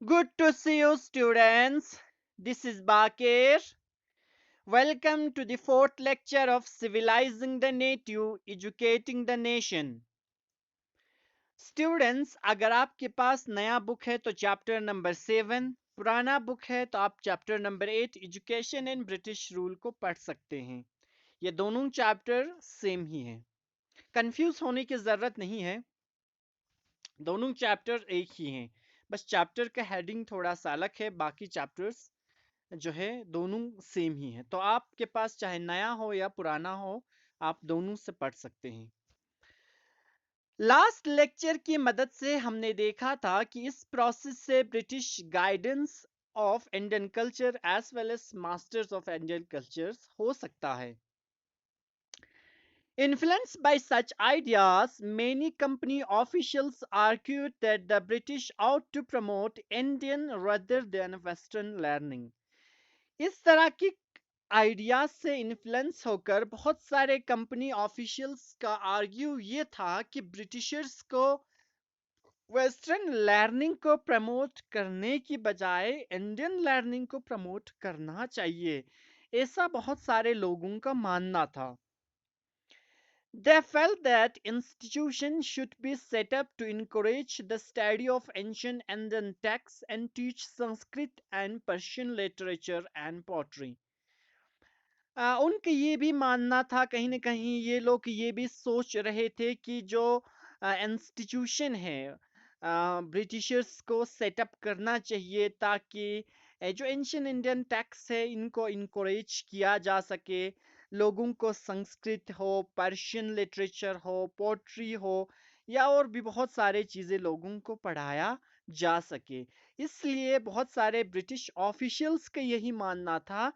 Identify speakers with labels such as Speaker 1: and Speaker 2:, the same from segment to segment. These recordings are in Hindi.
Speaker 1: Good to see you, students. This is Bakir. Welcome to the fourth lecture of Civilizing the Native, Educating the Nation. Students, अगर आपके पास नया बुक है तो चैप्टर नंबर 7, पुराना बुक है तो आप chapter number 8 education in British rule को पढ़ सकते हैं। ये दोनों चैप्टर सेम ही हैं, कंफ्यूज होने की ज़रूरत नहीं है। दोनों चैप्टर एक ही हैं, बस चैप्टर का हेडिंग थोड़ा सा अलग है, बाकी चैप्टर्स जो है दोनों सेम ही है। तो आपके पास चाहे नया हो या पुराना हो, आप दोनों से पढ़ सकते हैं। लास्ट लेक्चर की मदद से हमने देखा था कि इस प्रोसेस से British guidance of Indian culture as well as masters of Indian cultures हो सकता है। Influenced by such ideas, many company officials argued that the British ought to promote Indian rather than Western learning. इस तरह की आइडियाज से इन्फ्लुएंस होकर बहुत सारे कंपनी ऑफिशियल्स का आर्ग्यू ये था कि ब्रिटिशर्स को वेस्टर्न लर्निंग को प्रमोट करने की बजाय इंडियन लर्निंग को प्रमोट करना चाहिए, ऐसा बहुत सारे लोगों का मानना था। They felt that institutions should be set up to encourage the study of ancient Indian texts and teach Sanskrit and Persian literature and poetry. उनका ये भी मानना था, कहीं न कहीं ये लोग ये भी सोच रहे थे कि जो इंस्टीट्यूशन है ब्रिटिशर्स को सेटअप करना चाहिए ताकि जो एंशियंट इंडियन टेक्स्ट है इनको इनकरेज किया जा सके, लोगों को संस्कृत हो, पर्शियन लिटरेचर हो, पोट्री हो या और भी बहुत सारे चीज़ें लोगों को पढ़ाया जा सके। इसलिए बहुत सारे ब्रिटिश ऑफिशियल्स का यही मानना था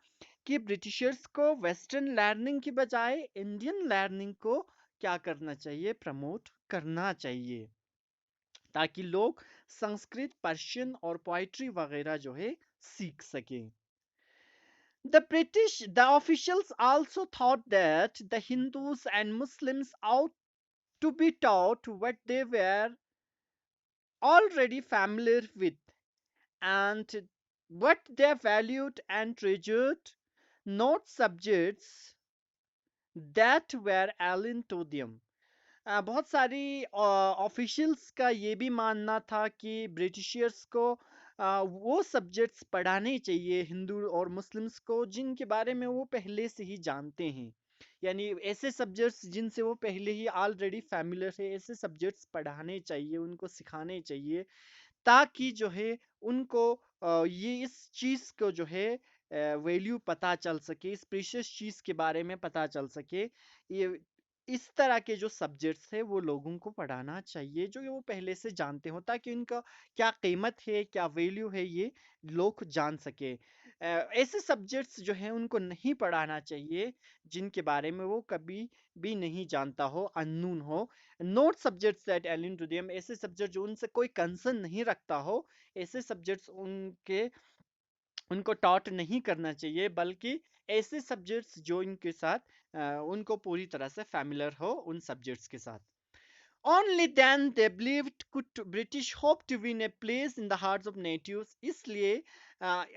Speaker 1: कि ब्रिटिशर्स को वेस्टर्न लर्निंग की बजाय इंडियन लर्निंग को क्या करना चाहिए, प्रमोट करना चाहिए, ताकि लोग संस्कृत, पर्शियन और पोइट्री वगैरह जो है सीख सके। The officials also thought that the Hindus and Muslims ought to be taught what they were already familiar with and what they valued and treasured, not subjects that were alien to them. बहुत सारी ऑफिशियल्स का ये भी मानना था कि ब्रिटिशर्स को वो सब्जेक्ट्स पढ़ाने चाहिए हिंदू और मुस्लिम्स को जिनके बारे में वो पहले से ही जानते हैं, यानी ऐसे सब्जेक्ट्स जिनसे वो पहले ही ऑलरेडी फैमिलियर है, ऐसे सब्जेक्ट्स पढ़ाने चाहिए, उनको सिखाने चाहिए, ताकि जो है उनको ये इस चीज़ को जो है वैल्यू पता चल सके, इस प्रीशियस चीज़ के बारे में पता चल सके। ये इस तरह के जो सब्जेक्ट्स है वो लोगों को पढ़ाना चाहिए जो वो पहले से जानते हो, ताकि उनका क्या कीमत है, क्या वैल्यू है, ये लोग जान सके। ऐसे सब्जेक्ट्स जो है उनको नहीं पढ़ाना चाहिए जिनके बारे में वो कभी भी नहीं जानता हो, अननोन हो। Not subjects that alien to them, ऐसे सब्जेक्ट जो उनसे कोई कंसर्न नहीं रखता हो, ऐसे सब्जेक्ट्स उनको टॉट नहीं करना चाहिए, बल्कि ऐसे सब्जेक्ट्स जो इनके साथ उनको पूरी तरह से फैमिलियर हो उन सब्जेक्ट्स के साथ। Only then they believed could British hope to win a place in the hearts of natives. इसलिए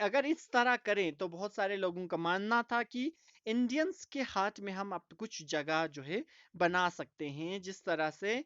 Speaker 1: अगर इस तरह करें तो बहुत सारे लोगों का मानना था कि इंडियंस के हाथ में हम अब कुछ जगह जो है बना सकते हैं, जिस तरह से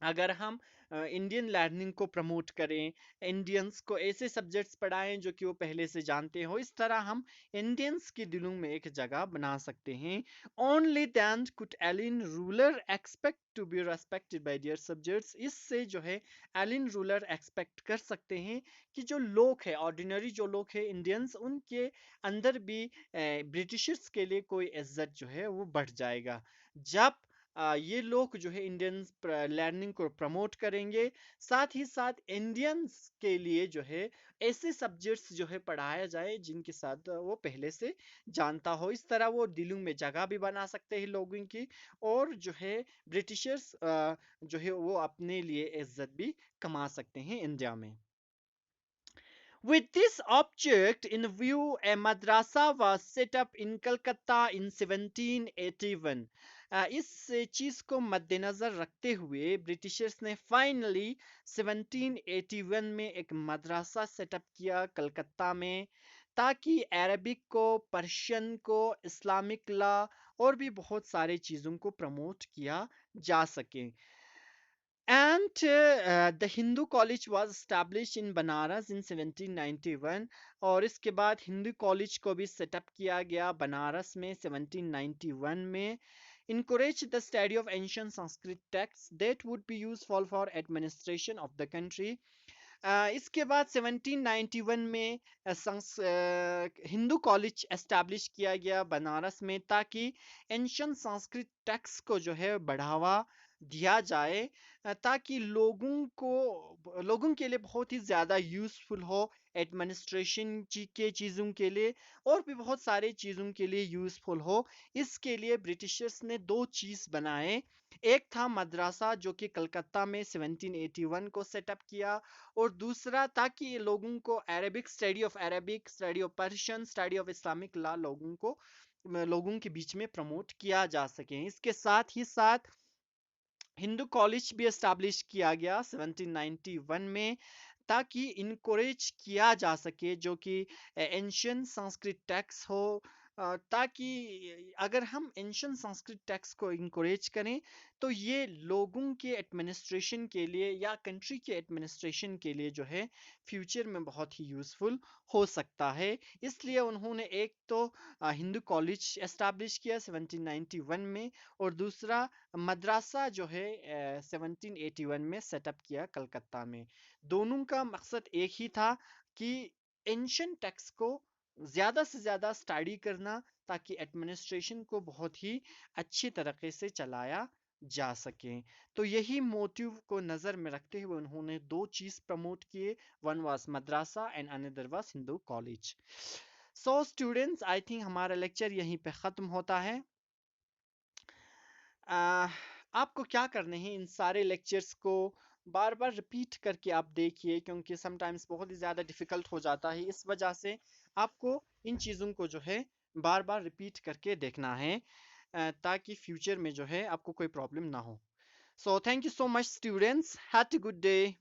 Speaker 1: अगर हम इंडियन लर्निंग को प्रमोट करें, इंडियंस को ऐसे सब्जेक्ट्स पढ़ाएं जो कि वो पहले से जानते हो, इस तरह हम इंडियंस के दिलों में एक जगह बना सकते हैं। Only then could alien ruler expect to be respected by their subjects, इससे जो है एलियन रूलर एक्सपेक्ट कर सकते हैं कि जो लोग हैं, ऑर्डिनरी जो लोग हैं इंडियंस, उनके अंदर भी ब्रिटिशर्स के लिए कोई इज्जत जो है वो बढ़ जाएगा। जब ये लोग जो है इंडियन लर्निंग को प्रमोट करेंगे, साथ ही साथ इंडियंस के लिए जो है ऐसे सब्जेक्ट्स जो है पढ़ाया जाए जिनके साथ वो पहले से जानता हो, इस तरह वो दिलों में जगह भी बना सकते हैं लोगों की, और जो है ब्रिटिशर्स जो है वो अपने लिए इज्जत भी कमा सकते हैं इंडिया में। With this object in view, a madrasa was set up in Calcutta in 1781. इस चीज को मद्देनजर रखते हुए ब्रिटिशर्स ने फाइनली 1781 में एक मदरसा सेटअप किया कलकत्ता में, ताकि अरबिक को, पर्शियन को, इस्लामिक लॉ और भी बहुत सारे चीज़ों को प्रमोट किया जा सके. And the Hindu college was established in Banaras in 1791. और इसके बाद हिंदू कॉलेज को भी सेटअप किया गया बनारस में 1791 में. Encourage the study of ancient Sanskrit texts that would be useful for administration of the country. इसके बाद 1791 में हिंदू कॉलेज एस्टैब्लिश किया गया बनारस में, ताकि एंशियंट संस्कृत टेक्स्ट को जो है बढ़ावा दिया जाए, ताकि लोगों के लिए बहुत ही ज़्यादा यूज़फुल हो, एडमिनिस्ट्रेशन के चीज़ों के लिए और भी बहुत सारे चीज़ों के लिए यूज़फुल हो. इसके लिए ब्रिटिशर्स ने दो चीज़ बनाए. एक था मदरसा जो कि कलकत्ता में 1781 को सेटअप किया, और दूसरा ताकि ये लोगों को Arabic study of Persian, study of Islamic law लोगों के बीच में प्रमोट किया जा सके. इसके साथ ही साथ हिंदू कॉलेज भी एस्टैब्लिश किया गया 1791 में, ताकि इनकोरेज किया जा सके जो कि एंशियंट संस्कृत टेक्स्ट हो, ताकि अगर हम एंशियंट संस्कृत टेक्स्ट को इनकोरेज करें तो ये लोगों के एडमिनिस्ट्रेशन के लिए या कंट्री के एडमिनिस्ट्रेशन के लिए जो है फ्यूचर में बहुत ही यूज़फुल हो सकता है. इसलिए उन्होंने एक तो हिंदू कॉलेज एस्टैब्लिश किया 1791 में, और दूसरा मदरसा जो है 1781 में सेटअप किया कलकत्ता में. दोनों का मकसद एक ही था कि एंशियंट टेक्स्ट को ज़्यादा से ज़्यादा स्टडी करना, ताकि एडमिनिस्ट्रेशन को बहुत ही अच्छी तरीके से चलाया जा सके. तो यही मोटिव को नज़र में रखते हुए उन्होंने दो चीज़ प्रमोट किए. One was Madrasa and another was Hindu college. So students, I think हमारा लेक्चर यहीं पे ख़त्म होता है. आपको क्या करने हैं, इन सारे लेक्चर्स को बार बार रिपीट करके आप देखिए, क्योंकि समटाइम्स बहुत ही ज़्यादा डिफ़िकल्ट हो जाता है. इस वजह से आपको इन चीज़ों को जो है बार बार रिपीट करके देखना है, ताकि फ्यूचर में जो है आपको कोई प्रॉब्लम ना हो. So thank you so much students, have a good day.